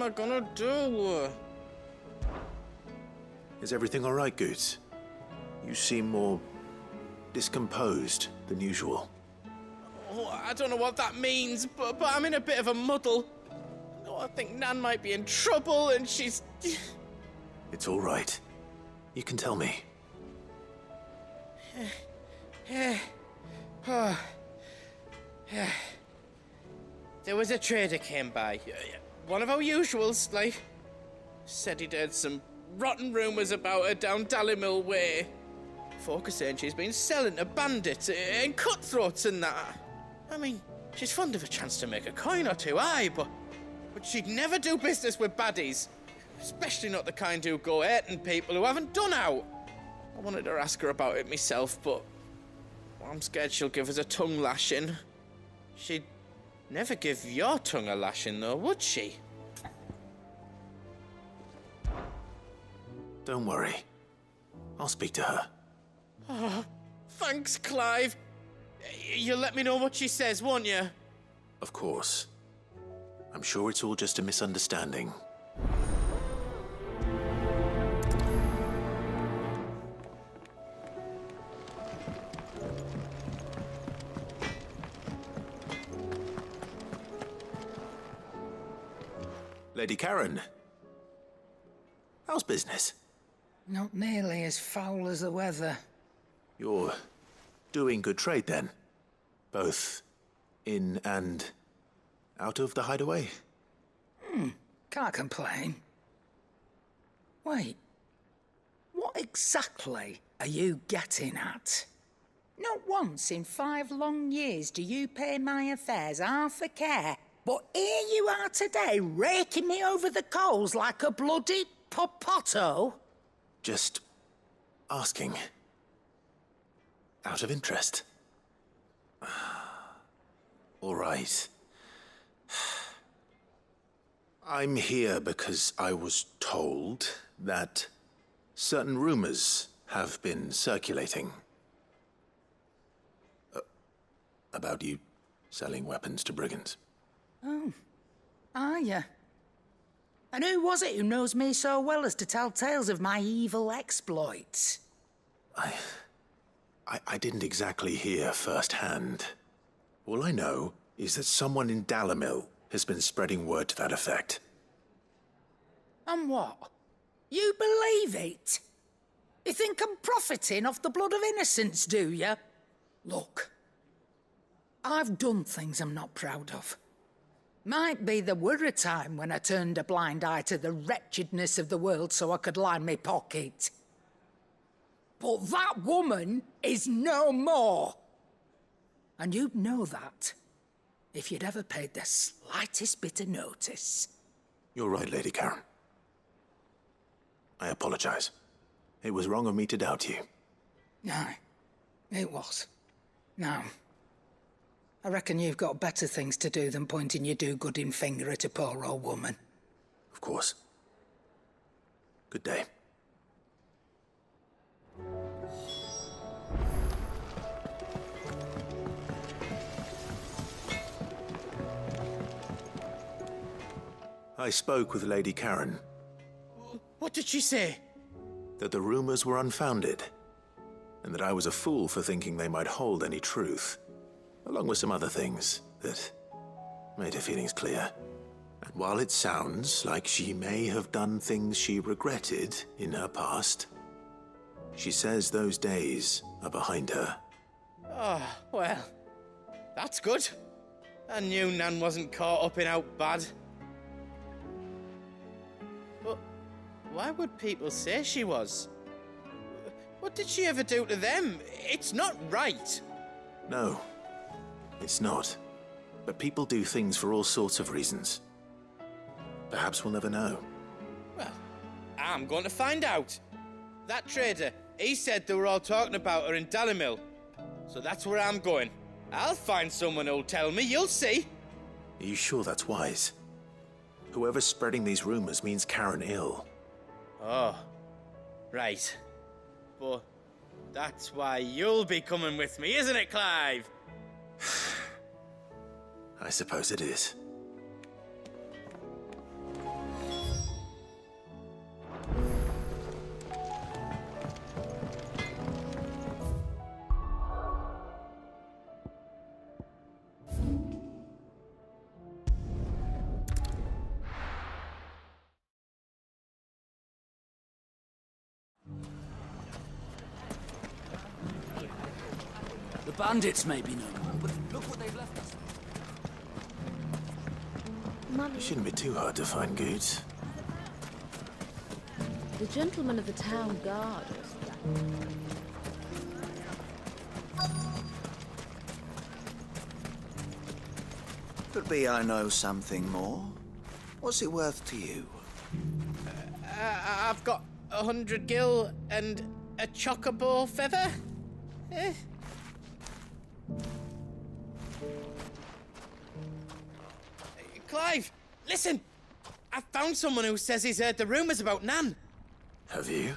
I gonna do? Is everything all right, Goots? You seem more discomposed than usual. Oh, I don't know what that means, but I'm in a bit of a muddle. Oh, I think Nan might be in trouble and she's... It's all right. You can tell me. There was a trader came by. One of our usuals, like. Said he'd heard some rotten rumours about her down Dallimil Way. Folk are saying she's been selling to bandits and cutthroats and that. I mean, she's fond of a chance to make a coin or two, aye, but she'd never do business with baddies. Especially not the kind who go hurting people who haven't done out. I wanted to ask her about it myself, but I'm scared she'll give us a tongue lashing. She'd never give your tongue a lashing, though, would she? Don't worry. I'll speak to her. Oh, thanks, Clive. You'll let me know what she says, won't you? Of course. I'm sure it's all just a misunderstanding. Lady Karen, how's business? Not nearly as foul as the weather. You're doing good trade then? Both in and out of the hideaway? Can't complain. Wait, what exactly are you getting at? Not once in 5 long years do you pay my affairs half a care, but here you are today raking me over the coals like a bloody popoto? Just asking. Out of interest. All right. I'm here because I was told that certain rumors have been circulating. About you selling weapons to brigands. Oh, are you? And who was it who knows me so well as to tell tales of my evil exploits? I didn't exactly hear firsthand. All I know is that someone in Dallimil has been spreading word to that effect. And what? You believe it? You think I'm profiting off the blood of innocents, do you? Look, I've done things I'm not proud of. Might be there were a time when I turned a blind eye to the wretchedness of the world so I could line my pocket. But that woman is no more. And you'd know that if you'd ever paid the slightest bit of notice. You're right, Lady Karen. I apologize. It was wrong of me to doubt you. No, it was. Now, I reckon you've got better things to do than pointing your do-gooding finger at a poor old woman. Of course. Good day. I spoke with Lady Karen. What did she say? That the rumors were unfounded, and that I was a fool for thinking they might hold any truth, along with some other things that made her feelings clear. And while it sounds like she may have done things she regretted in her past, she says those days are behind her. Oh, well, that's good. I knew Nan wasn't caught up in out bad. But why would people say she was? What did she ever do to them? It's not right. No, it's not. But people do things for all sorts of reasons. Perhaps we'll never know. Well, I'm going to find out. That trader, he said they were all talking about her in Dallimil. So that's where I'm going. I'll find someone who'll tell me, you'll see. Are you sure that's wise? Whoever's spreading these rumors means Karen ill. Oh, right. But that's why you'll be coming with me, isn't it, Clive? I suppose it is. bandits may be no more, but look what they've left us. It shouldn't be too hard to find goods. The gentleman of the town guard was... Could be I know something more. What's it worth to you? I've got 100 gil and a chocobo feather. Eh? Clive, listen! I found someone who says he's heard the rumours about Nan. Have you?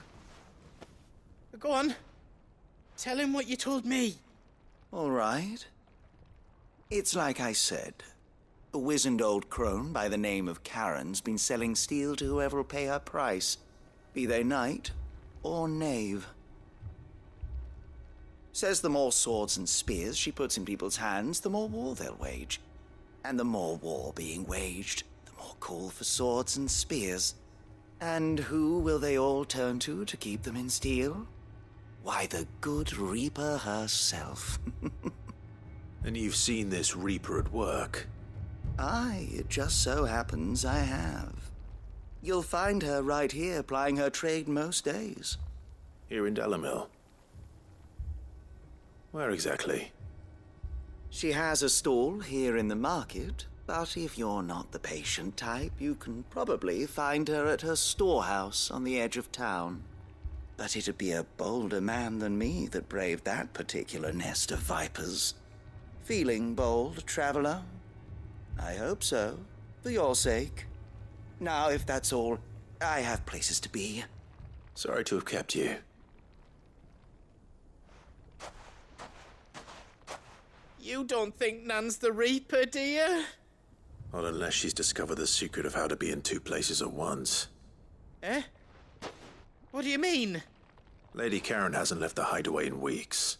Go on. Tell him what you told me. All right. It's like I said. A wizened old crone by the name of Karen's been selling steel to whoever will pay her price, be they knight or knave. Says the more swords and spears she puts in people's hands, the more war they'll wage. And the more war being waged, the more call for swords and spears. And who will they all turn to keep them in steel? Why, the good Reaper herself. And you've seen this Reaper at work? Aye, it just so happens I have. You'll find her right here plying her trade most days. Here in Dalimil? Where exactly? She has a stall here in the market, but if you're not the patient type, you can probably find her at her storehouse on the edge of town. But it'd be a bolder man than me that braved that particular nest of vipers. Feeling bold, traveler? I hope so, for your sake. Now, if that's all, I have places to be. Sorry to have kept you. You don't think Nan's the Reaper, do you? Not unless she's discovered the secret of how to be in two places at once. Eh? What do you mean? Lady Karen hasn't left the hideaway in weeks.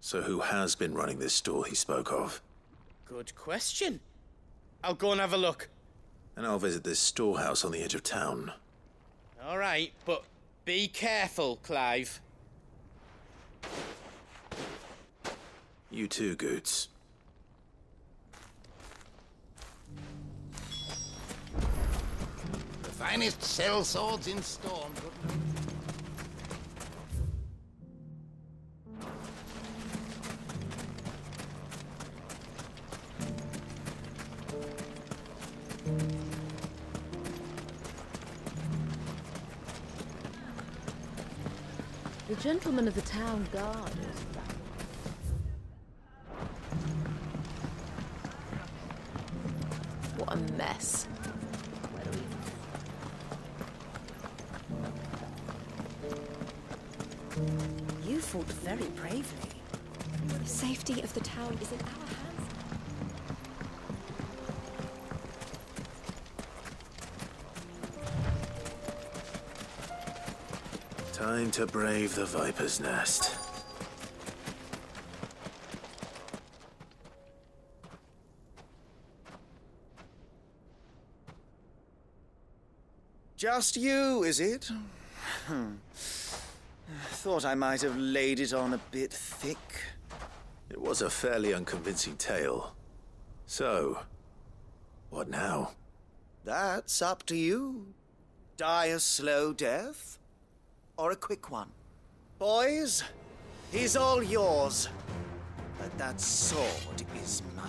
So who has been running this stall he spoke of? Good question. I'll go and have a look. And I'll visit this storehouse on the edge of town. All right, but be careful, Clive. You too, Goots. The finest sell swords in Storm. The gentleman of the town guard was... What a mess. You fought very bravely. The safety of the town is in our hands. Time to brave the Viper's Nest. Just you, is it? Thought I might have laid it on a bit thick. It was a fairly unconvincing tale. So, what now? That's up to you. Die a slow death, or a quick one. Boys, he's all yours. But that sword is mine.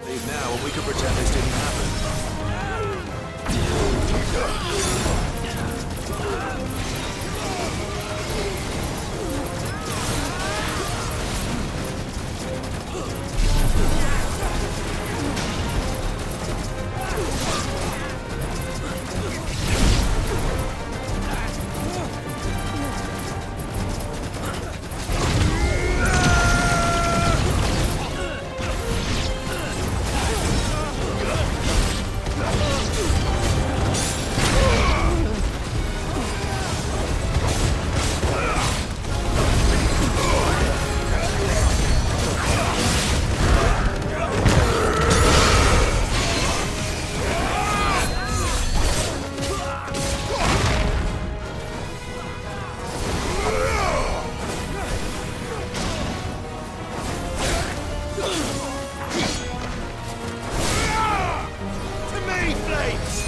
Leave now and we can pretend this didn't happen. To me, Flames!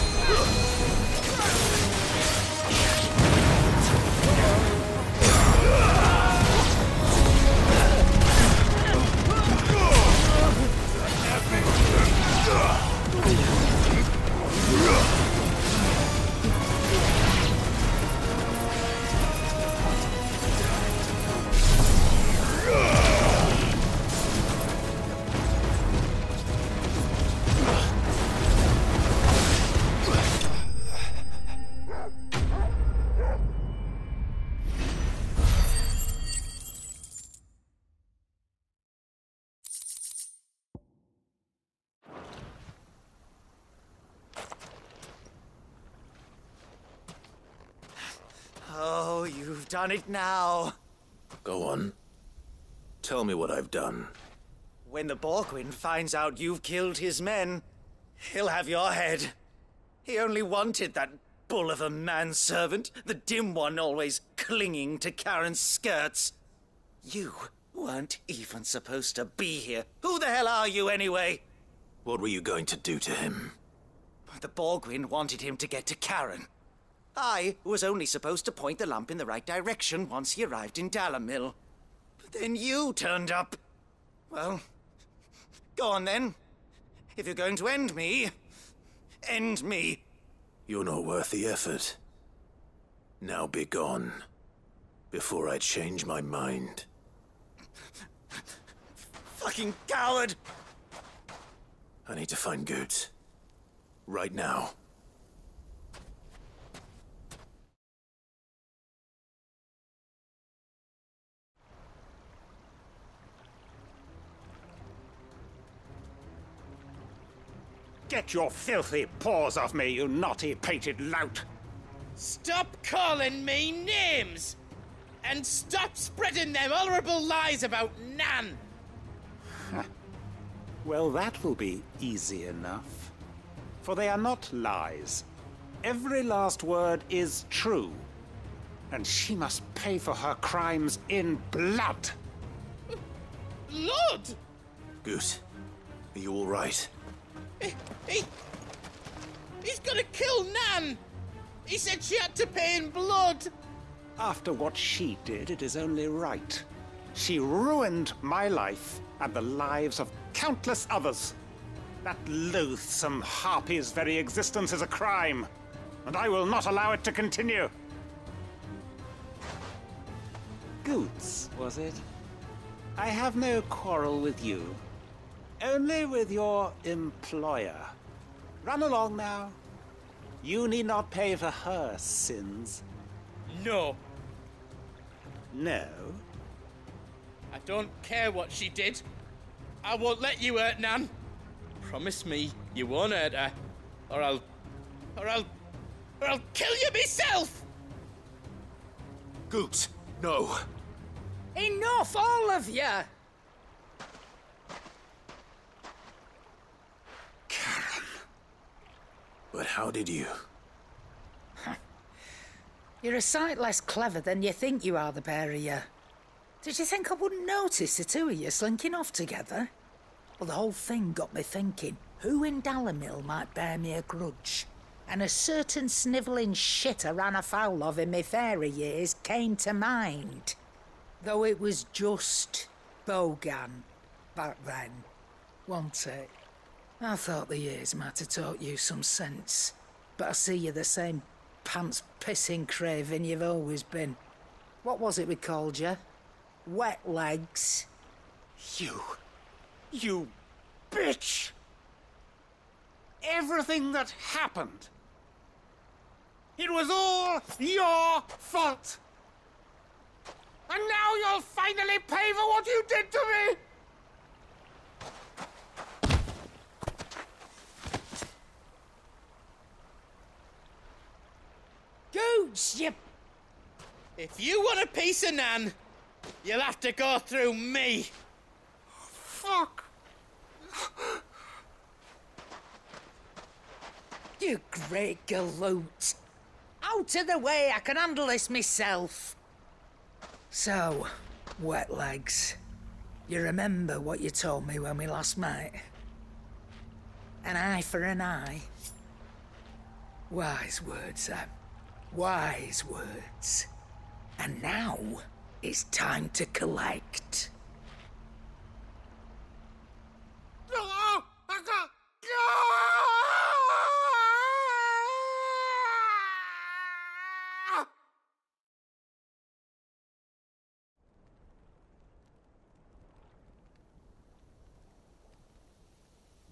Oh, you've done it now. Go on. Tell me what I've done. When the Borgwyn finds out you've killed his men, he'll have your head. He only wanted that bull of a manservant, the dim one always clinging to Karen's skirts. You weren't even supposed to be here. Who the hell are you anyway? What were you going to do to him? The Borgwyn wanted him to get to Karen. I was only supposed to point the lamp in the right direction once he arrived in Dalamil. But then you turned up. Well, go on then. If you're going to end me, end me. You're not worth the effort. Now be gone, before I change my mind. Fucking coward! I need to find Goots. Right now. Get your filthy paws off me, you naughty-pated lout! Stop calling me names! And stop spreading them horrible lies about Nan! Well, that will be easy enough. For they are not lies. Every last word is true. And she must pay for her crimes in blood. Blood? Goot, are you all right? He's gonna kill Nan! He said she had to pay in blood! After what she did, it is only right. She ruined my life and the lives of countless others. That loathsome harpy's very existence is a crime, and I will not allow it to continue. Goots, was it? I have no quarrel with you. Only with your employer. Run along now. You need not pay for her sins. No. No? I don't care what she did. I won't let you hurt Nan. Promise me you won't hurt her, or I'll kill you myself! Goots, no. Enough, all of you! Karen. But how did you? You're a sight less clever than you think you are, the pair of you. Did you think I wouldn't notice the two of you slinking off together? Well, the whole thing got me thinking, who in Dalamil might bear me a grudge? And a certain snivelling shit I ran afoul of in my fairy years came to mind. Though it was just Bogan back then, wasn't it? I thought the years might have taught you some sense, but I see you're the same pants-pissing craven you've always been. What was it we called you? Wet legs? You bitch! Everything that happened, it was all your fault! And now you'll finally pay for what you did to me! Goots, you... If you want a piece of Nan, you'll have to go through me. Fuck! You great galoot. Out of the way, I can handle this myself. So, wet legs. You remember what you told me when we last met? An eye for an eye. Wise words, Sam. Wise words. And now, it's time to collect.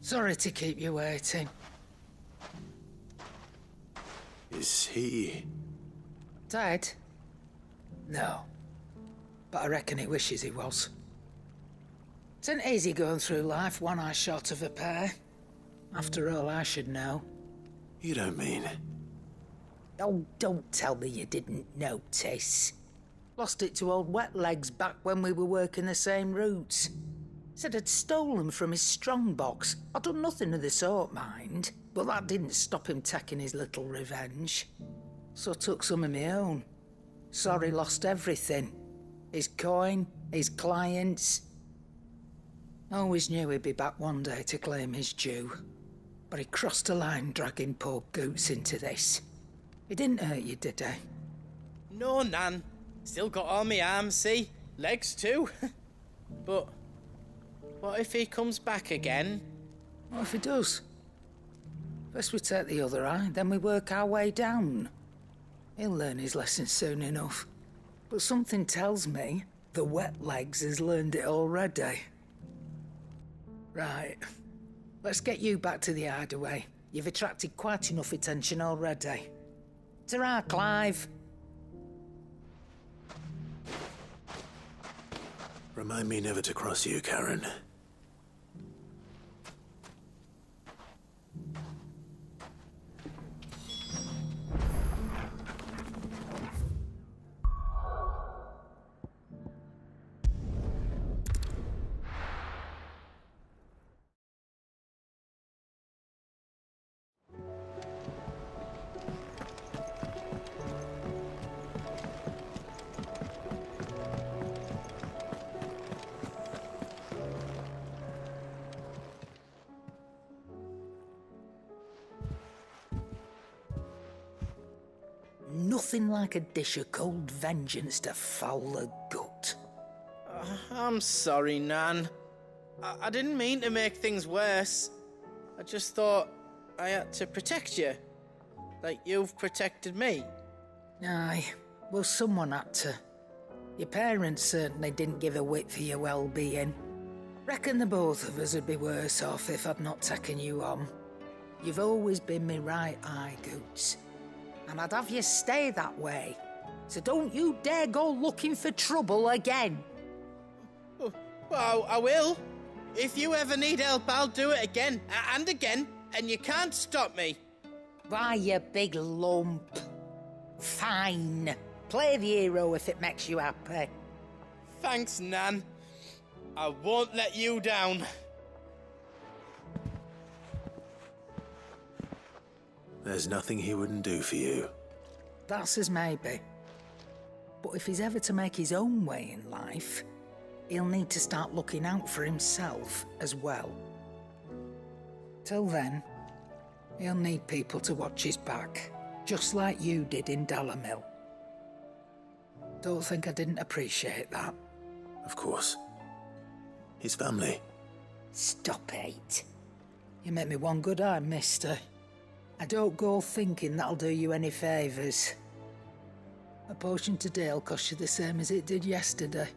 Sorry to keep you waiting. Is he... Dead? No. But I reckon he wishes he was. It isn't easy going through life one eye short of a pair. After all, I should know. You don't mean... Oh, don't tell me you didn't notice. Lost it to old Wet Legs back when we were working the same routes. Said I'd stolen from his strongbox. I'd done nothing of the sort, mind. But that didn't stop him taking his little revenge. So I took some of my own. Sorry, lost everything. His coin, his clients. Always knew he'd be back one day to claim his due. But he crossed a line dragging poor Goots into this. He didn't hurt you, did he? No, Nan. Still got all my arms, see? Legs too. But what if he comes back again? What if he does? First we take the other eye, then we work our way down. He'll learn his lesson soon enough. But something tells me the Wet Legs has learned it already. Right. Let's get you back to the hideaway. You've attracted quite enough attention already. Ta-ra, Clive. Remind me never to cross you, Karen. Nothing like a dish of cold vengeance to foul the gut. I'm sorry, Nan. I didn't mean to make things worse. I just thought I had to protect you. Like you've protected me. Aye, well, someone had to. Your parents certainly didn't give a whit for your well-being. Reckon the both of us would be worse off if I'd not taken you on. You've always been me right eye, Goots. And I'd have you stay that way. So don't you dare go looking for trouble again. Well, I will. If you ever need help, I'll do it again and again, and you can't stop me. Why, you big lump. Fine. Play the hero if it makes you happy. Thanks, Nan. I won't let you down. There's nothing he wouldn't do for you. That's as maybe. But if he's ever to make his own way in life, he'll need to start looking out for himself as well. Till then, he'll need people to watch his back, just like you did in Dalamil. Don't think I didn't appreciate that. Of course. His family. Stop it. You make me one good eye, mister. I don't go thinking that'll do you any favours. A potion today will cost you the same as it did yesterday.